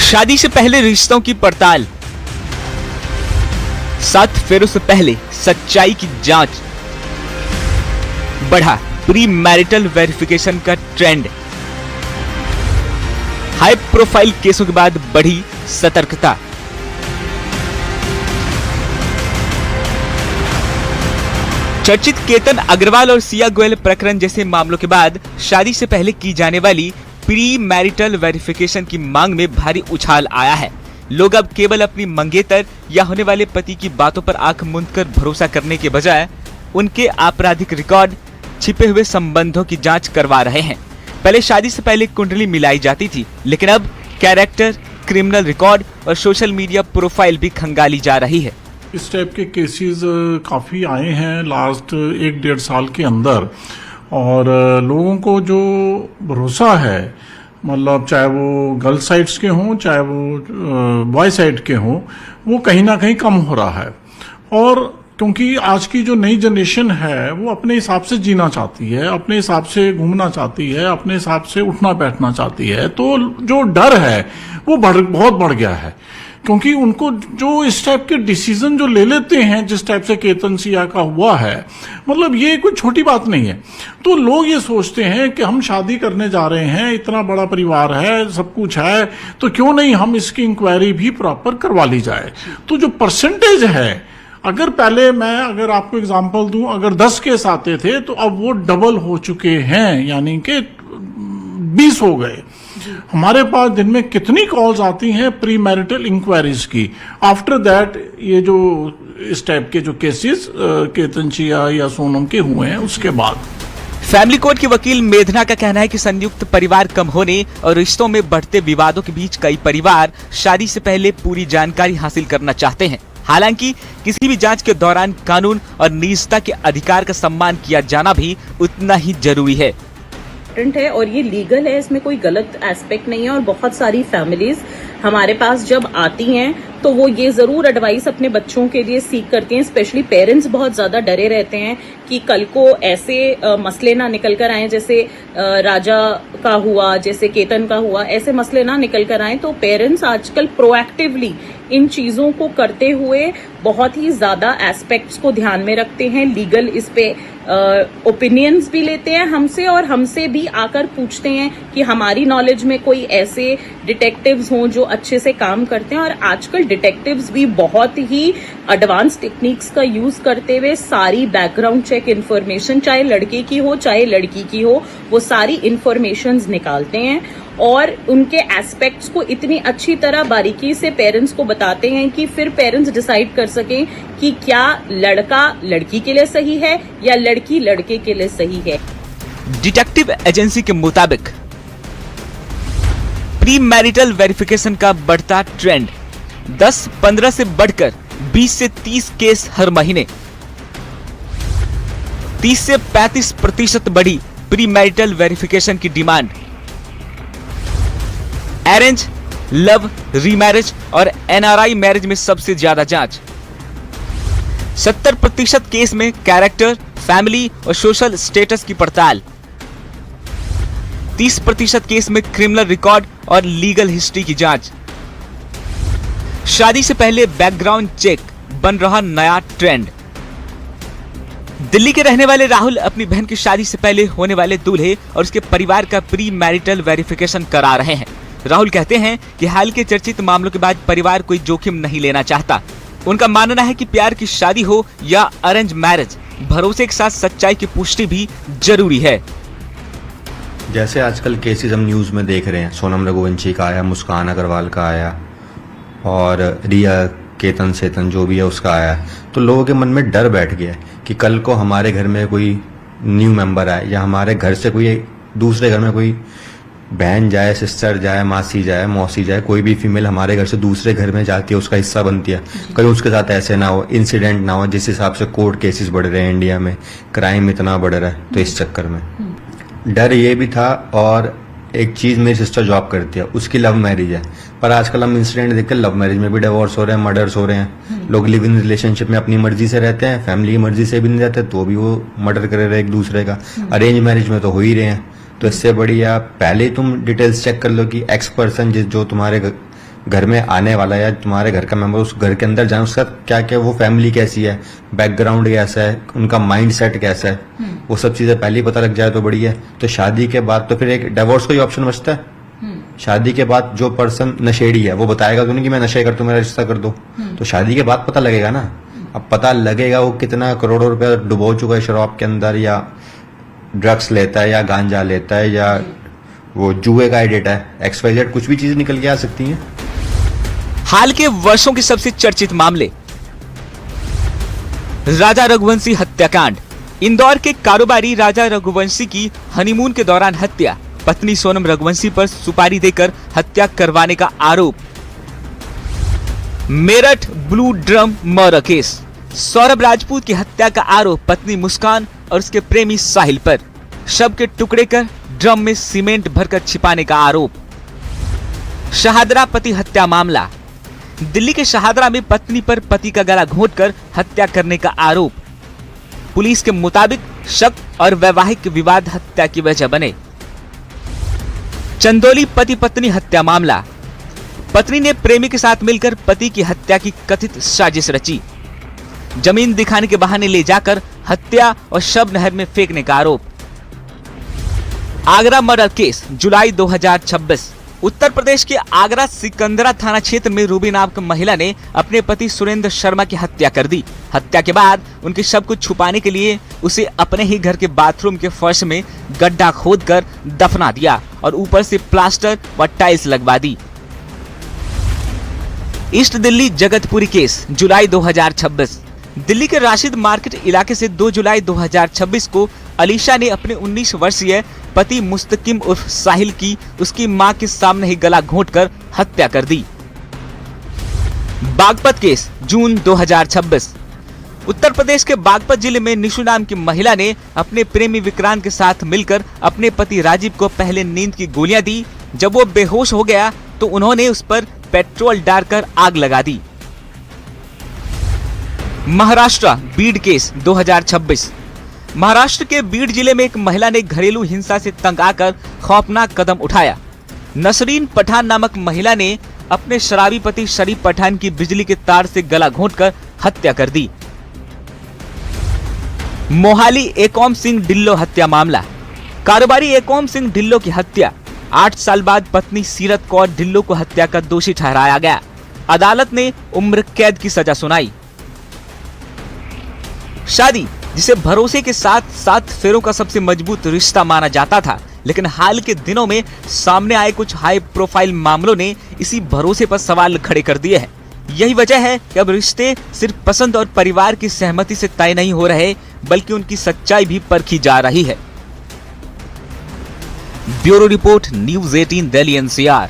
शादी से पहले रिश्तों की पड़ताल, 7 फेरों से पहले सच्चाई की जांच, बढ़ा प्री मैरिटल वेरिफिकेशन का ट्रेंड, हाई प्रोफाइल केसों के बाद बढ़ी सतर्कता। चर्चित केतन अग्रवाल और सिया गोयल प्रकरण जैसे मामलों के बाद शादी से पहले की जाने वाली प्री मैरिटल वेरिफिकेशन की मांग में भारी उछाल आया है। लोग अब केवल अपनी मंगेतर या होने वाले पति की बातों पर आंख मूंद कर भरोसा करने के बजाय उनके आपराधिक रिकॉर्ड, छिपे हुए संबंधों की जांच करवा रहे हैं। पहले शादी से पहले कुंडली मिलाई जाती थी, लेकिन अब कैरेक्टर, क्रिमिनल रिकॉर्ड और सोशल मीडिया प्रोफाइल भी खंगाली जा रही है। इस टाइप के केसेस काफ़ी आए हैं लास्ट 1-1.5 साल के अंदर, और लोगों को जो भरोसा है, मतलब चाहे वो गर्ल साइड्स के हों चाहे वो बॉय साइड के हों, वो कहीं ना कहीं कम हो रहा है। और क्योंकि आज की जो नई जनरेशन है वो अपने हिसाब से जीना चाहती है, अपने हिसाब से घूमना चाहती है, अपने हिसाब से उठना बैठना चाहती है, तो जो डर है वो बहुत बढ़ गया है। क्योंकि उनको जो इस टाइप के डिसीजन जो ले लेते हैं, जिस टाइप से केतन सिया का हुआ है, मतलब ये कोई छोटी बात नहीं है। तो लोग ये सोचते हैं कि हम शादी करने जा रहे हैं, इतना बड़ा परिवार है, सब कुछ है, तो क्यों नहीं हम इसकी इंक्वायरी भी प्रॉपर करवा ली जाए। तो जो परसेंटेज है, अगर आपको एग्जांपल दूं, अगर 10 केस आते थे तो अब वो डबल हो चुके हैं, यानी कि 20 हो गए। हमारे पास दिन में कितनी कॉल्स आती हैं प्री मैरिटल इंक्वायरीज की। आफ्टर दैट ये जो इस टाइप के जो केसेस केतन सिया या सोनम के हुए हैं, उसके बाद फैमिली कोर्ट की वकील मेघना का कहना है कि संयुक्त परिवार कम होने और रिश्तों में बढ़ते विवादों के बीच कई परिवार शादी से पहले पूरी जानकारी हासिल करना चाहते हैं। हालांकि किसी भी जांच के दौरान कानून और निजता के अधिकार का सम्मान किया जाना भी उतना ही जरूरी है और ये लीगल है, इसमें कोई गलत एस्पेक्ट नहीं है। और बहुत सारी फैमिलीज हमारे पास जब आती हैं तो वो ये जरूर एडवाइस अपने बच्चों के लिए सीख करती हैं। स्पेशली पेरेंट्स बहुत ज्यादा डरे रहते हैं कि कल को ऐसे मसले ना निकल कर आए, जैसे राजा का हुआ, जैसे केतन का हुआ, ऐसे मसले ना निकल कर आए। तो पेरेंट्स आजकल प्रोएक्टिवली इन चीजों को करते हुए बहुत ही ज्यादा एस्पेक्ट्स को ध्यान में रखते हैं। लीगल इस पे ओपिनियंस भी लेते हैं हमसे, और हमसे भी आकर पूछते हैं कि हमारी नॉलेज में कोई ऐसे डिटेक्टिव्स हों जो अच्छे से काम करते हैं। और आजकल डिटेक्टिव्स भी बहुत ही एडवांस टेक्निक्स का यूज करते हुए सारी बैकग्राउंड चेक इन्फॉर्मेशन, चाहे लड़के की हो चाहे लड़की की हो, वो सारी इन्फॉर्मेशंस निकालते हैं और उनके एस्पेक्ट्स को इतनी अच्छी तरह बारीकी से पेरेंट्स को बताते हैं कि फिर पेरेंट्स डिसाइड कर सकें कि क्या लड़का लड़की के लिए सही है या लड़की लड़के के लिए सही है। डिटेक्टिव एजेंसी के मुताबिक प्री मैरिटल वेरिफिकेशन का बढ़ता ट्रेंड, 10-15 से बढ़कर 20 से 30 केस हर महीने, 30 से 35% बढ़ी प्री मैरिटल वेरिफिकेशन की डिमांड। अरेंज, लव, रीमैरिज और एनआरआई मैरिज में सबसे ज्यादा जांच। 70% केस में कैरेक्टर, फैमिली और सोशल स्टेटस की पड़ताल। 30% केस में क्रिमिनल रिकॉर्ड और लीगल हिस्ट्री की जांच। शादी से पहले बैकग्राउंड चेक बन रहा नया ट्रेंड। दिल्ली के रहने वाले राहुल अपनी बहन की शादी से पहले होने वाले दूल्हे और उसके परिवार का प्री मैरिटल वेरिफिकेशन करा रहे हैं। राहुल कहते हैं कि हाल के चर्चित मामलों के बाद परिवार कोई जोखिम नहीं लेना चाहता। उनका मानना है कि प्यार की शादी हो या अरेंज मैरिज, भरोसे के साथ सच्चाई की पुष्टि भी जरूरी है। जैसे आजकल केसेस हम न्यूज़ में देख रहे हैं, सोनम रघुवंशी का आया, मुस्कान अग्रवाल का आया और रिया केतन सेतन जो भी है उसका आया, तो लोगों के मन में डर बैठ गया है कि कल को हमारे घर में कोई न्यू मेंबर आए या हमारे घर से कोई दूसरे घर में कोई बहन जाए, सिस्टर जाए, मासी जाए, मौसी जाए, कोई भी फीमेल हमारे घर से दूसरे घर में जाती है, उसका हिस्सा बनती है, कहीं उसके साथ ऐसे ना हो, इंसिडेंट ना हो। जिस हिसाब से कोर्ट केसेस बढ़ रहे हैं इंडिया में, क्राइम इतना बढ़ रहा है, तो इस चक्कर में डर ये भी था। और एक चीज, मेरी सिस्टर जॉब करती है, उसकी लव मैरिज है, पर आजकल हम इंसिडेंट देखते हैं लव मैरिज में भी डिवोर्स हो रहे हैं, मर्डर्स हो रहे हैं। लोग लिव इन रिलेशनशिप में अपनी मर्जी से रहते हैं, फैमिली की मर्जी से भी नहीं रहते, तो भी वो मर्डर कर रहे हैं एक दूसरे का। अरेंज मैरिज में तो हो ही रहे हैं। तो इससे बढ़िया पहले तुम डिटेल्स चेक कर लो कि एक्स पर्सन जो तुम्हारे घर में आने वाला या तुम्हारे घर का मेंबर उस घर के अंदर जाए, उसका क्या क्या वो फैमिली कैसी है, बैकग्राउंड कैसा है, उनका माइंड सेट कैसा है, वो सब चीजें पहले ही पता लग जाए तो बढ़िया है। तो शादी के बाद तो फिर एक डिवोर्स का ही ऑप्शन बचता है। शादी के बाद जो पर्सन नशेड़ी है वो बताएगा तो नहीं कि मैं नशे कर, मेरा रिश्ता कर दो। तो शादी के बाद पता लगेगा ना। अब पता लगेगा वो कितना करोड़ों रुपया डुबो चुका है शराब के अंदर, या ड्रग्स लेता है, या गांजा लेता है, या वो जुए का एडिक्ट है, XYZ कुछ भी चीज निकल के आ सकती है। हाल के वर्षों के सबसे चर्चित मामले, राजा रघुवंशी हत्याकांड। इंदौर के कारोबारी राजा रघुवंशी की हनीमून के दौरान हत्या, पत्नी सोनम रघुवंशी पर सुपारी देकर हत्या करवाने का आरोप। Meerut blue drum murder case, Saurabh Rajput की हत्या का आरोप पत्नी मुस्कान और उसके प्रेमी साहिल पर। शव के टुकड़े कर ड्रम में सीमेंट भरकर छिपाने का आरोप। शहादरा पति हत्या मामला, दिल्ली के शहादरा में पत्नी पर पति का गला घोंटकर हत्या करने का आरोप। पुलिस के मुताबिक शक और वैवाहिक विवाद हत्या की वजह बने। चंदौली पति पत्नी हत्या मामला, पत्नी ने प्रेमी के साथ मिलकर पति की हत्या की कथित साजिश रची। जमीन दिखाने के बहाने ले जाकर हत्या और शव नहर में फेंकने का आरोप। आगरा मर्डर केस, जुलाई 2026, उत्तर प्रदेश के आगरा सिकंदरा थाना क्षेत्र में रूबी नाम की महिला ने अपने पति सुरेंद्र शर्मा की हत्या कर दी। हत्या के बाद उनके शव को छुपाने के लिए उसे अपने ही घर के बाथरूम के फर्श में गड्ढा खोदकर दफना दिया और ऊपर से प्लास्टर व टाइल्स लगवा दी। ईस्ट दिल्ली जगतपुरी केस, जुलाई 2026, दिल्ली के राशिद मार्केट इलाके से 2 जुलाई 2026 को अलीशा ने अपने 19 वर्षीय पति मुस्तकिम उर्फ साहिल की उसकी मां के सामने ही गला घोंटकर हत्या कर दी। बागपत केस, जून 2026, उत्तर प्रदेश के बागपत जिले में निशु नाम की महिला ने अपने प्रेमी विक्रांत के साथ मिलकर अपने पति राजीव को पहले नींद की गोलियां दी। जब वो बेहोश हो गया तो उन्होंने उस पर पेट्रोल डालकर आग लगा दी। महाराष्ट्र बीड केस, 2026, महाराष्ट्र के बीड जिले में एक महिला ने घरेलू हिंसा से तंग आकर खौफनाक कदम उठाया। नसरीन पठान नामक महिला ने अपने शराबी पति शरीफ पठान की बिजली के तार से गला घोंटकर हत्या कर दी। मोहाली एकॉम सिंह ढिल्लो हत्या मामला, कारोबारी एकॉम सिंह ढिल्लो की हत्या, 8 साल बाद पत्नी सीरत कौर ढिल्लो को हत्या का दोषी ठहराया गया। अदालत ने उम्र कैद की सजा सुनाई। शादी, जिसे भरोसे के साथ 7 फेरों का सबसे मजबूत रिश्ता माना जाता था, लेकिन हाल के दिनों में सामने आए कुछ हाई प्रोफाइल मामलों ने इसी भरोसे पर सवाल खड़े कर दिए हैं। यही वजह है कि अब रिश्ते सिर्फ पसंद और परिवार की सहमति से तय नहीं हो रहे, बल्कि उनकी सच्चाई भी परखी जा रही है। Bureau report, news 18 Delhi NCR।